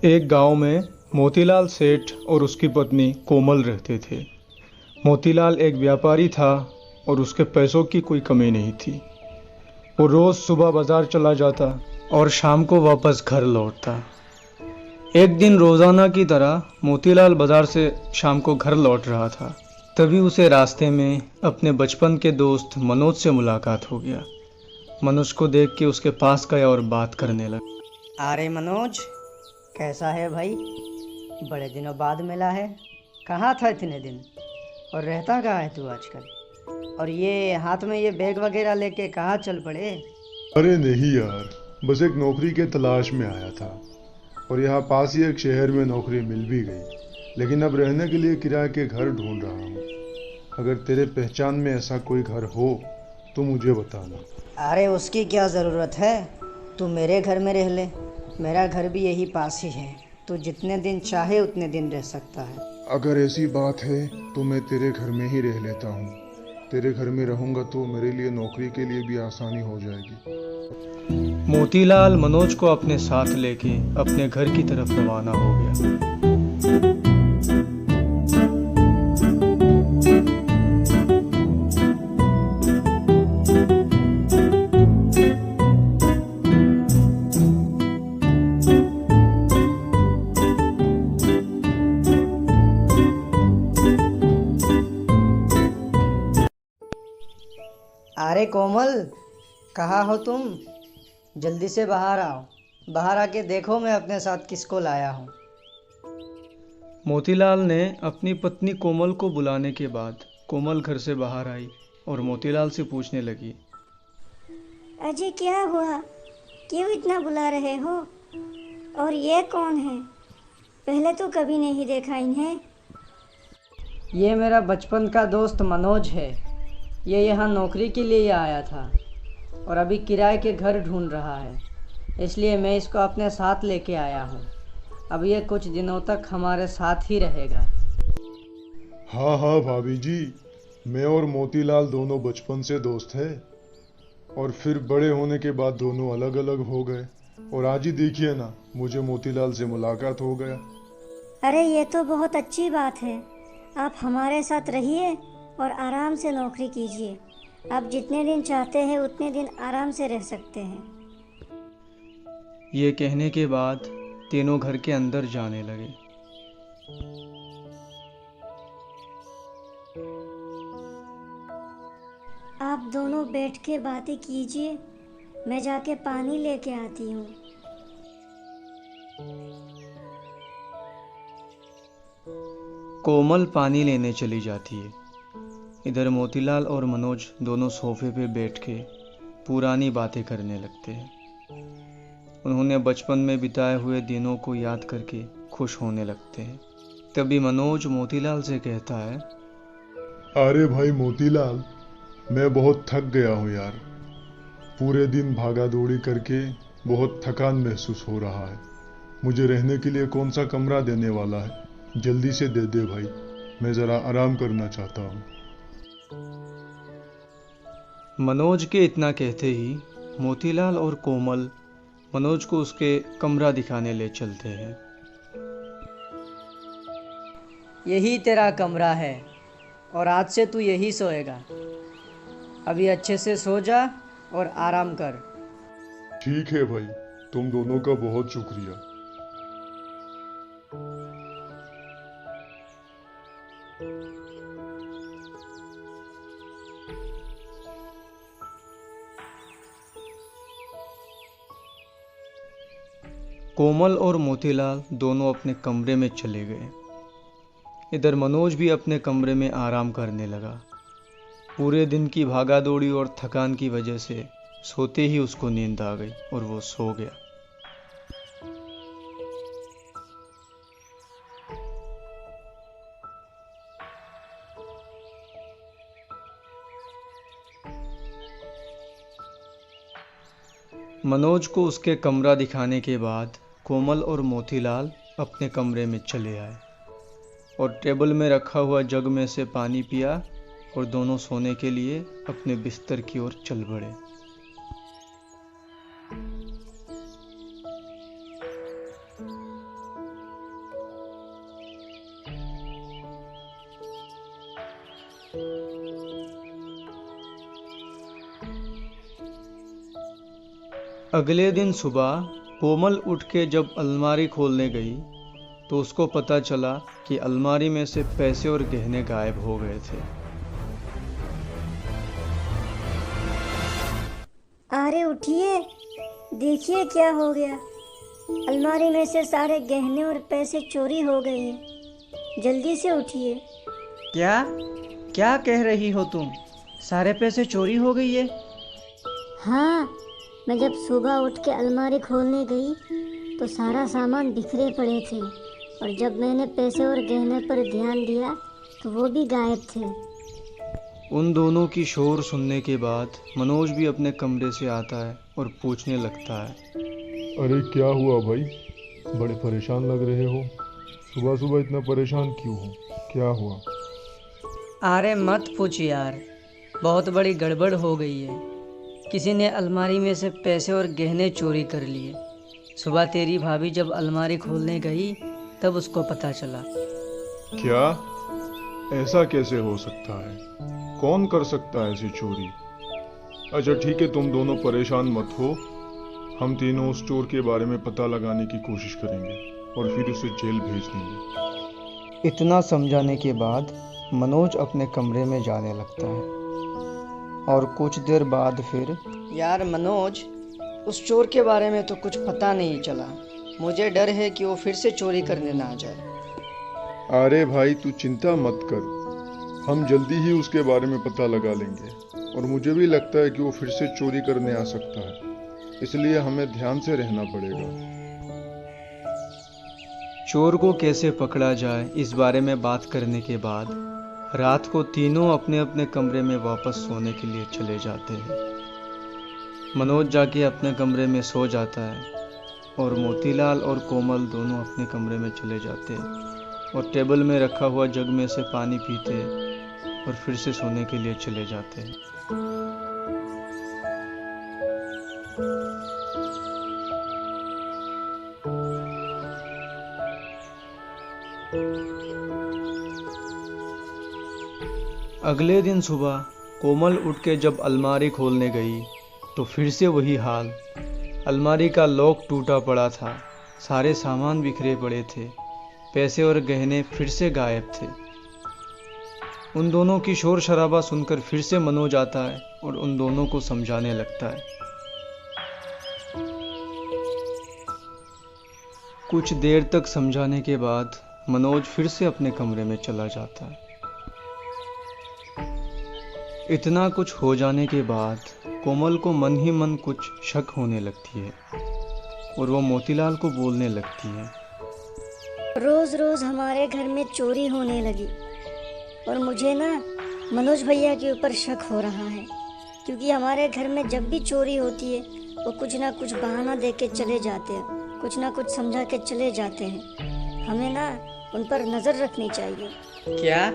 एक गांव में मोतीलाल सेठ और उसकी पत्नी कोमल रहते थे। मोतीलाल एक व्यापारी था और उसके पैसों की कोई कमी नहीं थी। वो रोज़ सुबह बाजार चला जाता और शाम को वापस घर लौटता। एक दिन रोज़ाना की तरह मोतीलाल बाजार से शाम को घर लौट रहा था। तभी उसे रास्ते में अपने बचपन के दोस्त मनोज से मुलाकात हो गया। मनोज को देख के उसके पास गया और बात करने लगा। अरे मनोज, कैसा है भाई? बड़े दिनों बाद मिला है। कहाँ था इतने दिन और रहता कहाँ है तू आजकल? और ये हाथ में ये बैग वगैरह लेके कहाँ चल पड़े? अरे नहीं यार, बस एक नौकरी के तलाश में आया था और यहाँ पास ही एक शहर में नौकरी मिल भी गई। लेकिन अब रहने के लिए किराए के घर ढूंढ रहा हूँ। अगर तेरे पहचान में ऐसा कोई घर हो तो मुझे बताना। अरे उसकी क्या ज़रूरत है, तू मेरे घर में रह ले। मेरा घर भी यही पास ही है। तू जितने दिन चाहे उतने दिन रह सकता है। अगर ऐसी बात है तो मैं तेरे घर में ही रह लेता हूँ। तेरे घर में रहूँगा तो मेरे लिए नौकरी के लिए भी आसानी हो जाएगी। मोतीलाल मनोज को अपने साथ लेके अपने घर की तरफ रवाना हो गया। अरे कोमल, कहाँ हो तुम? जल्दी से बाहर आओ। बाहर आके देखो मैं अपने साथ किसको लाया हूँ। मोतीलाल ने अपनी पत्नी कोमल को बुलाने के बाद कोमल घर से बाहर आई और मोतीलाल से पूछने लगी। अजय, क्या हुआ? क्यों इतना बुला रहे हो? और ये कौन है? पहले तो कभी नहीं देखा इन्हें। ये मेरा बचपन का दोस्त मनोज है। ये यहाँ नौकरी के लिए आया था और अभी किराए के घर ढूंढ रहा है, इसलिए मैं इसको अपने साथ लेके आया हूँ। अब ये कुछ दिनों तक हमारे साथ ही रहेगा। हाँ हाँ भाभी जी, मैं और मोतीलाल दोनों बचपन से दोस्त हैं और फिर बड़े होने के बाद दोनों अलग अलग हो गए और आज ही देखिए ना, मुझे मोतीलाल से मुलाकात हो गया। अरे ये तो बहुत अच्छी बात है। आप हमारे साथ रहिए और आराम से नौकरी कीजिए। आप जितने दिन चाहते हैं उतने दिन आराम से रह सकते हैं। ये कहने के बाद तीनों घर के अंदर जाने लगे। आप दोनों बैठ के बातें कीजिए, मैं जाके पानी लेके आती हूँ। कोमल पानी लेने चली जाती है। इधर मोतीलाल और मनोज दोनों सोफे पे बैठ के पुरानी बातें करने लगते हैं। उन्होंने बचपन में बिताए हुए दिनों को याद करके खुश होने लगते हैं। तभी मनोज मोतीलाल से कहता है। अरे भाई मोतीलाल, मैं बहुत थक गया हूँ यार। पूरे दिन भागा दौड़ी करके बहुत थकान महसूस हो रहा है। मुझे रहने के लिए कौन सा कमरा देने वाला है? जल्दी से दे दे भाई, मैं ज़रा आराम करना चाहता हूँ। मनोज के इतना कहते ही मोतीलाल और कोमल मनोज को उसके कमरा दिखाने ले चलते हैं। यही तेरा कमरा है और आज से तू यही सोएगा। अभी अच्छे से सो जा और आराम कर। ठीक है भाई, तुम दोनों का बहुत शुक्रिया। कोमल और मोतीलाल दोनों अपने कमरे में चले गए। इधर मनोज भी अपने कमरे में आराम करने लगा। पूरे दिन की भागा दौड़ी और थकान की वजह से सोते ही उसको नींद आ गई और वो सो गया। मनोज को उसके कमरा दिखाने के बाद कोमल और मोतीलाल अपने कमरे में चले आए और टेबल में रखा हुआ जग में से पानी पिया और दोनों सोने के लिए अपने बिस्तर की ओर चल पड़े। अगले दिन सुबह कोमल उठ के जब अलमारी खोलने गई तो उसको पता चला कि अलमारी में से पैसे और गहने गायब हो गए थे। अरे उठिए, देखिए क्या हो गया। अलमारी में से सारे गहने और पैसे चोरी हो गए हैं। जल्दी से उठिए। क्या क्या कह रही हो तुम? सारे पैसे चोरी हो गई है? हाँ, मैं जब सुबह उठ के अलमारी खोलने गई तो सारा सामान बिखरे पड़े थे, और जब मैंने पैसे और गहने पर ध्यान दिया तो वो भी गायब थे। उन दोनों की शोर सुनने के बाद मनोज भी अपने कमरे से आता है और पूछने लगता है। अरे क्या हुआ भाई, बड़े परेशान लग रहे हो। सुबह सुबह इतना परेशान क्यों हो, क्या हुआ? अरे मत पूछ यार, बहुत बड़ी गड़बड़ हो गई है। किसी ने अलमारी में से पैसे और गहने चोरी कर लिए। सुबह तेरी भाभी जब अलमारी खोलने गई तब उसको पता चला। क्या? ऐसा कैसे हो सकता है? कौन कर सकता है ऐसी चोरी? अच्छा ठीक है, तुम दोनों परेशान मत हो। हम तीनों उस चोर के बारे में पता लगाने की कोशिश करेंगे और फिर उसे जेल भेज देंगे। इतना समझाने के बाद मनोज अपने कमरे में जाने लगता है और कुछ देर बाद फिर। यार मनोज, उस चोर के बारे में तो कुछ पता नहीं चला। मुझे डर है कि वो फिर से चोरी करने ना आ जाए। अरे भाई तू चिंता मत कर, हम जल्दी ही उसके बारे में पता लगा लेंगे। और मुझे भी लगता है कि वो फिर से चोरी करने आ सकता है, इसलिए हमें ध्यान से रहना पड़ेगा। चोर को कैसे पकड़ा जाए इस बारे में बात करने के बाद रात को तीनों अपने अपने कमरे में वापस सोने के लिए चले जाते हैं। मनोज जाके अपने कमरे में सो जाता है और मोतीलाल और कोमल दोनों अपने कमरे में चले जाते हैं और टेबल में रखा हुआ जग में से पानी पीते और फिर से सोने के लिए चले जाते हैं। अगले दिन सुबह कोमल उठ के जब अलमारी खोलने गई तो फिर से वही हाल। अलमारी का लॉक टूटा पड़ा था, सारे सामान बिखरे पड़े थे, पैसे और गहने फिर से गायब थे। उन दोनों की शोर शराबा सुनकर फिर से मनोज आता है और उन दोनों को समझाने लगता है। कुछ देर तक समझाने के बाद मनोज फिर से अपने कमरे में चला जाता है। इतना कुछ हो जाने के बाद कोमल को मन ही मन कुछ शक होने लगती है और वो मोतीलाल को बोलने लगती है। रोज रोज हमारे घर में चोरी होने लगी और मुझे ना मनोज भैया के ऊपर शक हो रहा है, क्योंकि हमारे घर में जब भी चोरी होती है वो कुछ ना कुछ बहाना दे के चले जाते हैं, कुछ ना कुछ समझा के चले जाते हैं। हमें ना उन पर नज़र रखनी चाहिए। क्या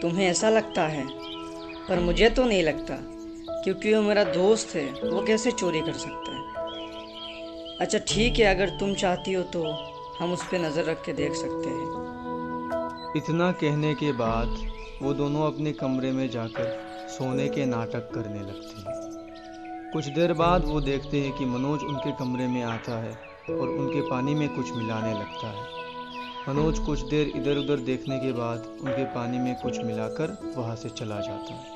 तुम्हें ऐसा लगता है? पर मुझे तो नहीं लगता, क्योंकि वो मेरा दोस्त है, वो कैसे चोरी कर सकता है। अच्छा ठीक है, अगर तुम चाहती हो तो हम उस पर नज़र रख के देख सकते हैं। इतना कहने के बाद वो दोनों अपने कमरे में जाकर सोने के नाटक करने लगते हैं। कुछ देर बाद वो देखते हैं कि मनोज उनके कमरे में आता है और उनके पानी में कुछ मिलाने लगता है। मनोज कुछ देर इधर उधर देखने के बाद उनके पानी में कुछ मिलाकर वहाँ से चला जाता है।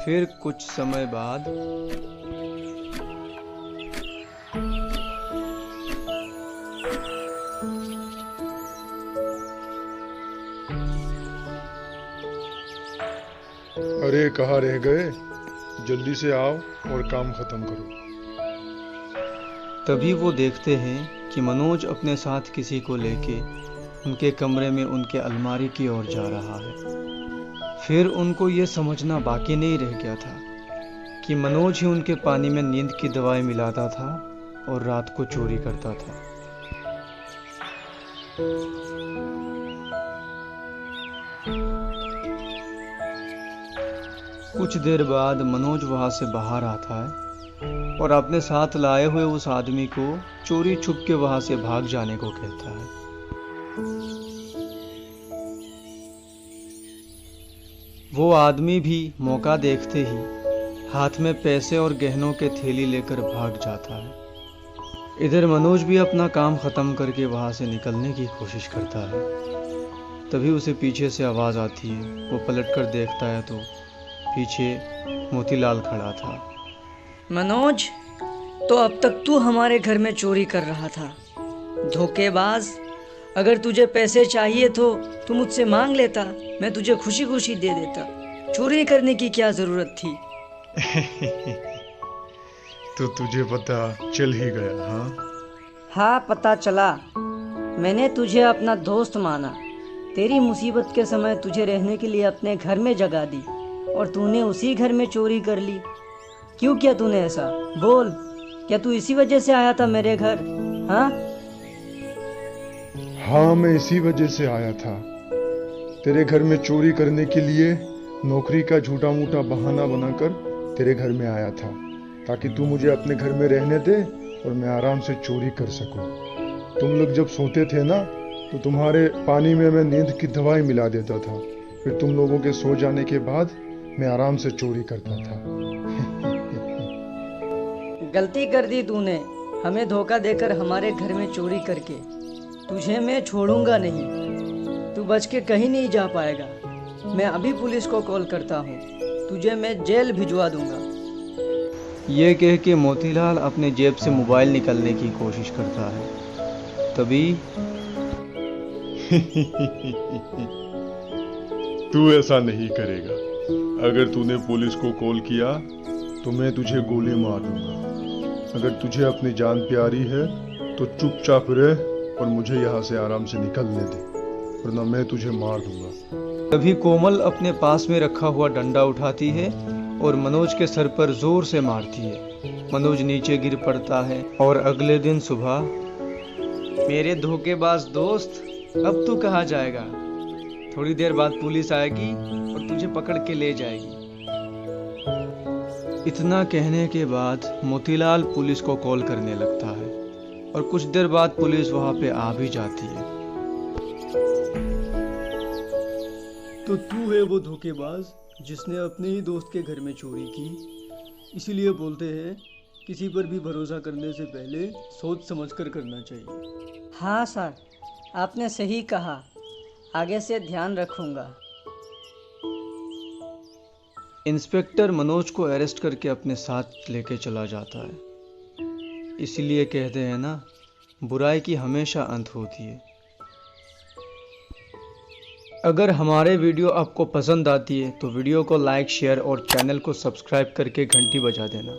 फिर कुछ समय बाद अरे कहाँ रह गए, जल्दी से आओ और काम खत्म करो। तभी वो देखते हैं कि मनोज अपने साथ किसी को लेके उनके कमरे में उनके अलमारी की ओर जा रहा है। फिर उनको ये समझना बाकी नहीं रह गया था कि मनोज ही उनके पानी में नींद की दवाई मिलाता था और रात को चोरी करता था। कुछ देर बाद मनोज वहां से बाहर आता है और अपने साथ लाए हुए उस आदमी को चोरी छुप के वहां से भाग जाने को कहता है। वो आदमी भी मौका देखते ही हाथ में पैसे और गहनों के थैली लेकर भाग जाता है। इधर मनोज भी अपना काम ख़त्म करके वहाँ से निकलने की कोशिश करता है। तभी उसे पीछे से आवाज़ आती है। वो पलटकर देखता है तो पीछे मोतीलाल खड़ा था। मनोज, तो अब तक तू हमारे घर में चोरी कर रहा था, धोखेबाज। अगर तुझे पैसे चाहिए तो तू मुझसे मांग लेता, मैं तुझे खुशी खुशी दे देता। चोरी करने की क्या ज़रूरत थी? तो तुझे पता चल ही गया, हाँ? हाँ, पता चला। मैंने तुझे अपना दोस्त माना। तेरी मुसीबत के समय तुझे रहने के लिए अपने घर में जगह दी और तूने उसी घर में चोरी कर ली। क्यों किया तूने ऐसा? बोल, क्या तू इसी वजह से आया था मेरे घर? हाँ? हाँ, मैं इसी वजह से आया था। तेरे घर में चोरी करने के लिए नौकरी का झूठा मूठा बहाना बनाकर तेरे घर में आया था, ताकि तू मुझे अपने घर में रहने दे और मैं आराम से चोरी कर सकूं। तुम लोग जब सोते थे ना, तो तुम्हारे पानी में मैं नींद की दवाई मिला देता था। फिर तुम लोगों के सो जाने के बाद मैं आराम से चोरी करता था। गलती कर दी तूने, हमें धोखा देकर हमारे घर में चोरी करके। तुझे मैं छोड़ूंगा नहीं, तू बच के कहीं नहीं जा पाएगा। मैं अभी पुलिस को कॉल करता हूँ, तुझे मैं जेल भिजवा दूंगा। ये कह के मोतीलाल अपने जेब से मोबाइल निकालने की कोशिश करता है। तभी तू ऐसा नहीं करेगा। अगर तूने पुलिस को कॉल किया तो मैं तुझे गोली मार दूंगा। अगर तुझे अपनी जान प्यारी है तो चुपचाप रह और मुझे यहाँ से आराम से निकलने दे, वरना मैं तुझे मार दूंगा। तभी कोमल अपने पास में रखा हुआ डंडा उठाती है और मनोज के सर पर जोर से मारती है। मनोज नीचे गिर पड़ता है और अगले दिन सुबह, मेरे धोखेबाज दोस्त, अब तू कहाँ जाएगा? थोड़ी देर बाद पुलिस आएगी और तुझे पकड़ के ले जाएगी। इतना कहने के बाद मोतीलाल पुलिस को कॉल करने लगता है और कुछ देर बाद पुलिस वहां पे आ भी जाती है। तो तू है वो धोखेबाज जिसने अपने ही दोस्त के घर में चोरी की। इसीलिए बोलते हैं, किसी पर भी भरोसा करने से पहले सोच समझकर करना चाहिए। हाँ सर, आपने सही कहा, आगे से ध्यान रखूंगा। इंस्पेक्टर मनोज को अरेस्ट करके अपने साथ लेके चला जाता है। इसीलिए कहते हैं ना, बुराई की हमेशा अंत होती है। अगर हमारे वीडियो आपको पसंद आती है तो वीडियो को लाइक, शेयर और चैनल को सब्सक्राइब करके घंटी बजा देना।